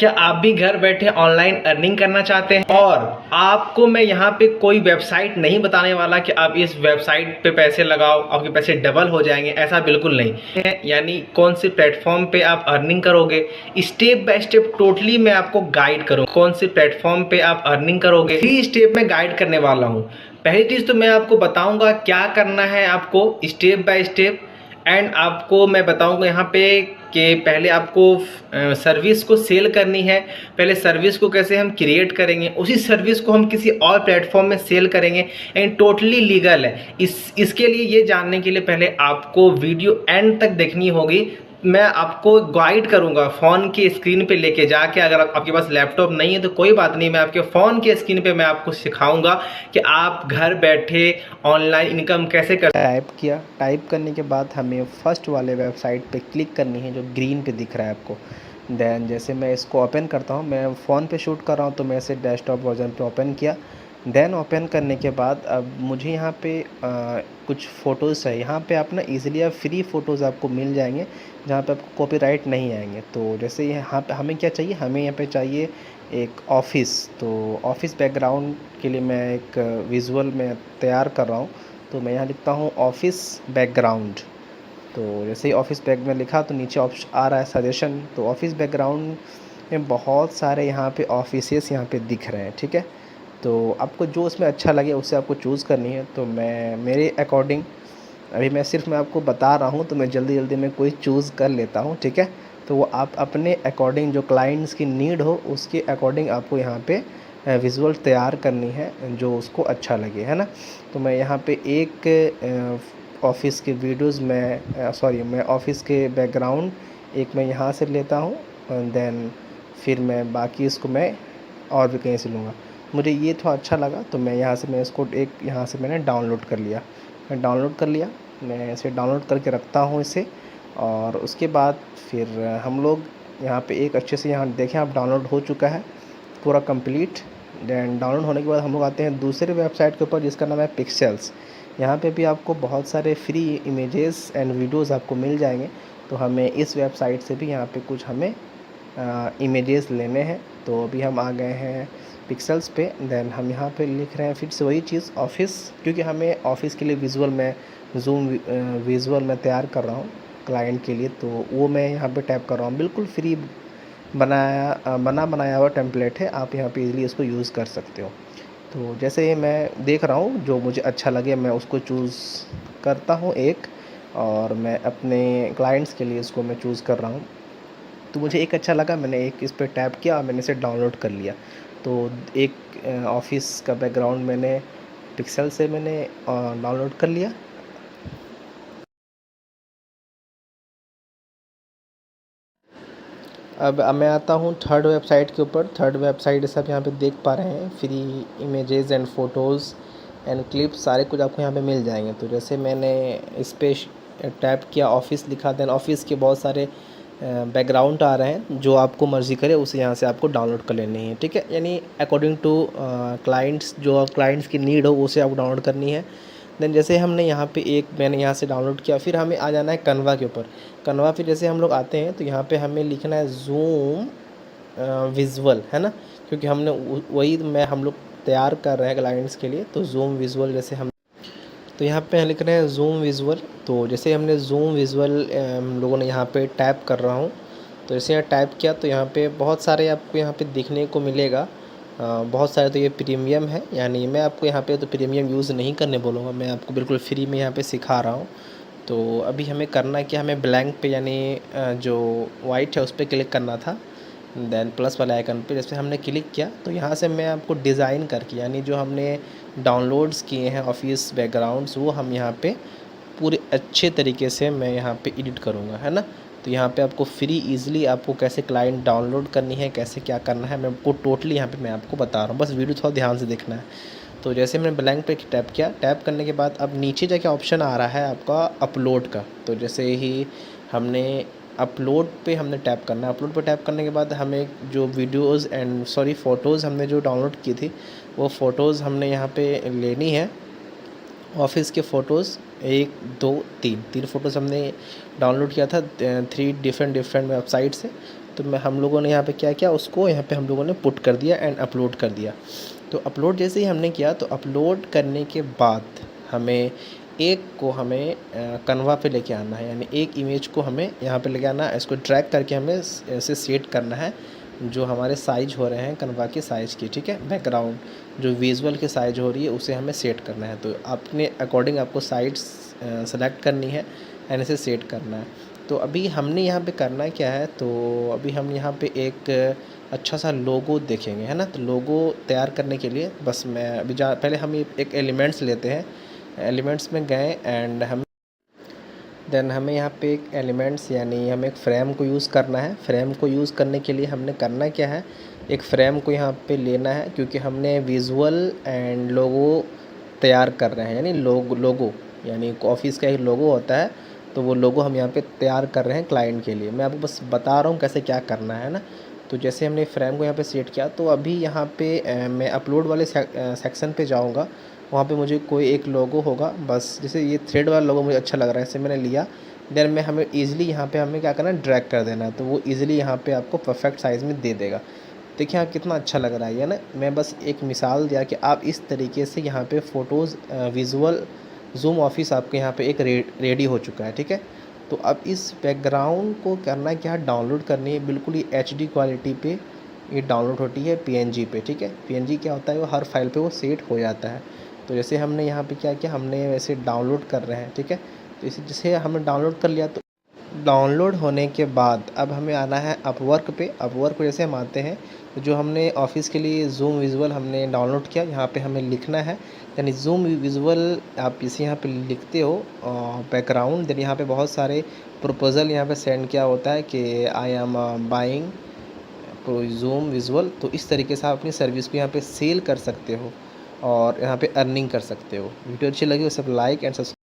क्या आप भी घर बैठे ऑनलाइन अर्निंग करना चाहते हैं? और आपको मैं यहाँ पे कोई वेबसाइट नहीं बताने वाला कि आप इस वेबसाइट पे पैसे लगाओ, आपके पैसे डबल हो जाएंगे, ऐसा बिल्कुल नहीं है। यानी कौन से प्लेटफॉर्म पे आप अर्निंग करोगे, स्टेप बाय स्टेप टोटली मैं आपको गाइड करूँगा। कौन से प्लेटफॉर्म पे आप अर्निंग करोगे, 3 स्टेप में गाइड करने वाला हूँ। पहली चीज़ तो मैं आपको बताऊँगा क्या करना है आपको स्टेप बाय स्टेप, एंड आपको मैं बताऊंगा यहाँ पे कि पहले आपको सर्विस को सेल करनी है। पहले सर्विस को कैसे हम क्रिएट करेंगे, उसी सर्विस को हम किसी और प्लेटफॉर्म में सेल करेंगे एंड टोटली लीगल है। इसके लिए ये जानने के लिए पहले आपको वीडियो एंड तक देखनी होगी। मैं आपको गाइड करूंगा फ़ोन की स्क्रीन पे लेके जाके। अगर आपके पास लैपटॉप नहीं है तो कोई बात नहीं, मैं आपके फ़ोन की स्क्रीन पे मैं आपको सिखाऊंगा कि आप घर बैठे ऑनलाइन इनकम कैसे कर। टाइप करने के बाद हमें फर्स्ट वाले वेबसाइट पे क्लिक करनी है जो ग्रीन पे दिख रहा है आपको। देन जैसे मैं इसको ओपन करता हूँ, मैं फ़ोन पे शूट कर रहा हूँ तो मैं इसे डेस्कटॉप वर्जन पे ओपन किया। देन ओपन करने के बाद अब मुझे यहाँ पे कुछ फ़ोटोज़ है। यहाँ पे आप ना ईज़िली आप फ्री फ़ोटोज़ आपको मिल जाएंगे जहाँ पे आपको कॉपीराइट नहीं आएंगे। तो जैसे यहाँ पे हमें क्या चाहिए, हमें यहाँ पे चाहिए एक ऑफ़िस। तो ऑफ़िस बैकग्राउंड के लिए मैं एक विज़ुअल में तैयार कर रहा हूँ। तो मैं यहाँ लिखता हूँ ऑफ़िस बैकग्राउंड। तो जैसे ही ऑफ़िस बैक में लिखा तो नीचे ऑप्शन आ रहा है सजेशन। तो ऑफ़िस बैकग्राउंड में बहुत सारे यहाँ पे ऑफिसेस यहाँ पे दिख रहे हैं, ठीक है। तो आपको जो उसमें अच्छा लगे उससे आपको चूज़ करनी है। तो मैं मेरे अकॉर्डिंग अभी मैं आपको बता रहा हूँ तो मैं जल्दी जल्दी में कोई चूज़ कर लेता हूँ, ठीक है। तो वो आप अपने अकॉर्डिंग जो क्लाइंट्स की नीड हो उसके अकॉर्डिंग आपको यहाँ पे विज़ुअल तैयार करनी है जो उसको अच्छा लगे, है ना। तो मैं यहाँ पे एक ऑफ़िस के वीडियोज़ मैं ऑफ़िस के बैकग्राउंड एक मैं यहाँ से लेता हूँ। देन फिर मैं बाकी इसको मैं और भी कहीं से लूँगा। मुझे ये थोड़ा अच्छा लगा तो मैं यहाँ से मैं इसको एक यहाँ से मैंने डाउनलोड कर लिया। मैं डाउनलोड कर लिया, मैं इसे डाउनलोड करके रखता हूँ इसे। और उसके बाद फिर हम लोग यहाँ पे एक अच्छे से यहाँ देखें आप डाउनलोड हो चुका है पूरा कंप्लीट। देन डाउनलोड होने के बाद हम लोग आते हैं दूसरे वेबसाइट के ऊपर जिसका नाम है पिक्सेल्स। यहाँ पे भी आपको बहुत सारे फ्री इमेजेस एंड वीडियोस आपको मिल जाएंगे। तो हमें इस वेबसाइट से भी यहाँ पे कुछ हमें इमेजेस लेने हैं। तो अभी हम आ गए हैं पिक्सेल्स पे। देन हम यहाँ पे लिख रहे हैं फिर से वही चीज़ ऑफ़िस, क्योंकि हमें ऑफ़िस के लिए विज़ुअल मैं तैयार कर रहा हूँ क्लाइंट के लिए। तो वो मैं यहाँ पे टैप कर रहा हूँ। बिल्कुल फ्री बनाया हुआ टेम्पलेट है, आप यहाँ पे इजीली इसको यूज़ कर सकते हो। तो जैसे ही मैं देख रहा हूँ जो मुझे अच्छा लगे मैं उसको चूज़ करता हूँ एक, और मैं अपने क्लाइंट्स के लिए इसको मैं चूज़ कर रहा हूँ। तो मुझे एक अच्छा लगा, मैंने एक इस पर टैप किया और मैंने इसे डाउनलोड कर लिया। तो एक ऑफ़िस का बैकग्राउंड मैंने पिक्सेल से मैंने डाउनलोड कर लिया। अब मैं आता हूँ थर्ड वेबसाइट के ऊपर। थर्ड वेबसाइट सब यहाँ पे देख पा रहे हैं, free images and photos and clips सारे कुछ आपको यहाँ पे मिल जाएंगे। तो जैसे मैंने इस पर टैप किया, ऑफ़िस लिखा, देन ऑफ़िस के बहुत सारे बैकग्राउंड आ रहे हैं, जो आपको मर्ज़ी करे उसे यहाँ से आपको डाउनलोड कर लेनी है, ठीक है। यानी अकॉर्डिंग टू क्लाइंट्स, जो क्लाइंट्स की नीड हो उसे आपको डाउनलोड करनी है। देन जैसे हमने यहाँ पे मैंने यहाँ से डाउनलोड किया, फिर हमें आ जाना है कन्वा के ऊपर। कन्वा फिर जैसे हम लोग आते हैं तो यहाँ पे हमें लिखना है ज़ूम विज़ुअल, है ना, क्योंकि हमने वही हम लोग तैयार कर रहे हैं क्लाइंट्स के लिए। तो ज़ूम विज़ुअल जैसे हम तो यहाँ पे लिख रहे हैं ज़ूम विज़ुअल। तो जैसे हमने ज़ूम विज़ुअल हम लोगों ने यहाँ पे टैप कर रहा हूँ। तो जैसे यहाँ टैप किया तो यहाँ पे बहुत सारे आपको यहाँ पे दिखने को मिलेगा। बहुत सारे। तो ये प्रीमियम है, यानी मैं आपको यहाँ पे तो प्रीमियम यूज़ नहीं करने बोलूँगा, मैं आपको बिल्कुल फ्री में यहाँ पे सिखा रहा हूँ। तो अभी हमें करना क्या, हमें ब्लैंक पे यानी जो वाइट है उस पर क्लिक करना था। देन प्लस वाले आइकन पे जैसे हमने क्लिक किया तो यहाँ से मैं आपको डिज़ाइन करके, यानी जो हमने डाउनलोड्स किए हैं ऑफ़िस बैकग्राउंड्स, वो हम यहाँ पे पूरे अच्छे तरीके से मैं यहाँ पे एडिट करूँगा, है ना। तो यहाँ पे आपको फ्री इजीली आपको कैसे क्लाइंट डाउनलोड करनी है, कैसे क्या करना है, मैं आपको टोटली यहाँ पे मैं आपको बता रहा हूँ, बस वीडियो थोड़ा ध्यान से देखना है। तो जैसे मैंने ब्लैंक पे टैप किया, टैप करने के बाद अब नीचे जाके ऑप्शन आ रहा है आपका अपलोड का। तो जैसे ही हमने अपलोड पे हमने टैप करना है। अपलोड पे टैप करने के बाद हमें जो वीडियोज़ एंड फ़ोटोज़ हमने जो डाउनलोड की थी वो फ़ोटोज़ हमने यहाँ पे लेनी है। ऑफ़िस के फ़ोटोज़ 1 2 3 फ़ोटोज़ हमने डाउनलोड किया था 3 डिफरेंट वेबसाइट से। तो मैं हम लोगों ने यहाँ पे क्या किया, उसको यहाँ पे हम लोगों ने पुट कर दिया एंड अपलोड कर दिया। तो अपलोड जैसे ही हमने किया, तो अपलोड करने के बाद हमें कनवा पे लेके आना है, यानी एक इमेज को हमें यहाँ पे लेके आना है। इसको ड्रैग करके हमें ऐसे सेट करना है जो हमारे साइज हो रहे हैं कनवा के साइज़ की, ठीक है। बैकग्राउंड जो विजुअल की साइज हो रही है उसे हमें सेट करना है। तो अपने अकॉर्डिंग आपको साइड्स सेलेक्ट करनी है एंड इसे सेट करना है। तो अभी हमने यहाँ पे करना क्या है, तो अभी हम यहाँ पे एक अच्छा सा लोगो देखेंगे, है ना। तो लोगो तैयार करने के लिए बस मैं अभी पहले हम एक एलिमेंट्स लेते हैं। एलिमेंट्स में गए एंड हमें यहाँ पे एक एलिमेंट्स यानी हमें एक फ्रेम को यूज़ करना है। फ्रेम को यूज़ करने के लिए हमने करना क्या है, एक फ्रेम को यहाँ पे लेना है, क्योंकि हमने विजुअल एंड लोगो तैयार कर रहे हैं, यानी लोगो यानी ऑफिस का एक लोगो होता है, तो वो लोगो हम यहाँ पे तैयार कर रहे हैं क्लाइंट के लिए। मैं आपको बस बता रहा हूँ कैसे क्या करना है ना। तो जैसे हमने फ्रेम को यहाँ पे सेट किया, तो अभी यहाँ पे मैं अपलोड वाले सेक्शन पे जाऊँगा। वहाँ पे मुझे कोई एक लोगो होगा, बस जैसे ये थ्रेड वाला लोगो मुझे अच्छा लग रहा है, इसे मैंने लिया। देन में हमें ईज़िली यहाँ पे हमें क्या करना है, ड्रैग कर देना है, तो वो ईज़िली यहाँ पे आपको परफेक्ट साइज़ में दे देगा। देखिए यहाँ कितना अच्छा लग रहा है ना। मैं बस एक मिसाल दिया कि आप इस तरीके से यहाँ पे फ़ोटोज़ विजुअल ज़ूम ऑफिस आपके यहाँ पे एक रेडी हो चुका है, ठीक है। तो अब इस बैकग्राउंड को करना क्या है, डाउनलोड करनी है। बिल्कुल ही HD क्वालिटी पे ये डाउनलोड होती है, PNG पे, ठीक है। PNG क्या होता है, वो हर फाइल पे वो सेट हो जाता है। तो जैसे हमने यहाँ पे क्या किया, हमने वैसे डाउनलोड कर रहे हैं, ठीक है। तो इसे जैसे हमने डाउनलोड कर लिया, तो डाउनलोड होने के बाद अब हमें आना है अपवर्क पे। अपवर्क पे जैसे हम आते हैं, तो जो हमने ऑफिस के लिए ज़ूम विजुअल हमने डाउनलोड किया, यहाँ पे हमें लिखना है, यानी ज़ूम विजुअल आप इसे यहाँ पे लिखते हो बैकग्राउंड। देन यहाँ पे बहुत सारे प्रपोजल यहाँ पे सेंड किया होता है कि I am buying zoom visual. तो इस तरीके से आप अपनी सर्विस को यहाँ पे सेल कर सकते हो और यहाँ पे अर्निंग कर सकते हो। वीडियो अच्छी लगी तो सब लाइक एंड सब्सक्राइब